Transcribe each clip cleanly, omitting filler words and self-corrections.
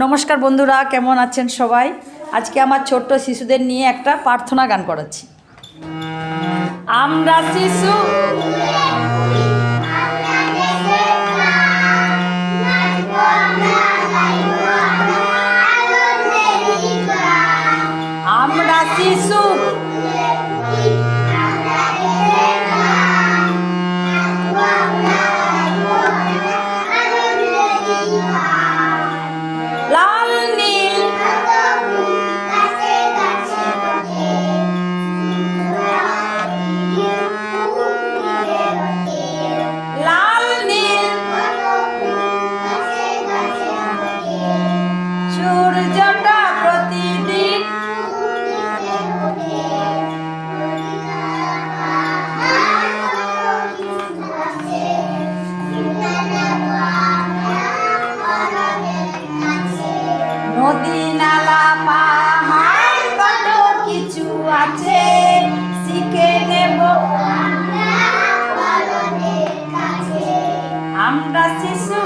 নমস্কার বন্ধুরা, কেমন আছেন সবাই? আজকে আমার ছোট্ট শিশুদের নিয়ে একটা প্রার্থনা গান করাচ্ছি। আমরা শিশু, আমরা শিশু, লাল নীল লাল নীল সূর্যটা প্রতিদিন নদী নালা পাহাড় কত কিছু আছে শিখে নেব আমরা শিশু,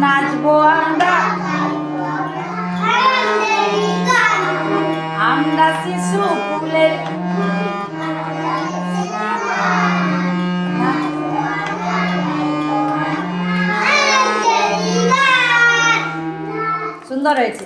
নাচবো আমরা শিশু ফুলের সুন্দর হয়েছে।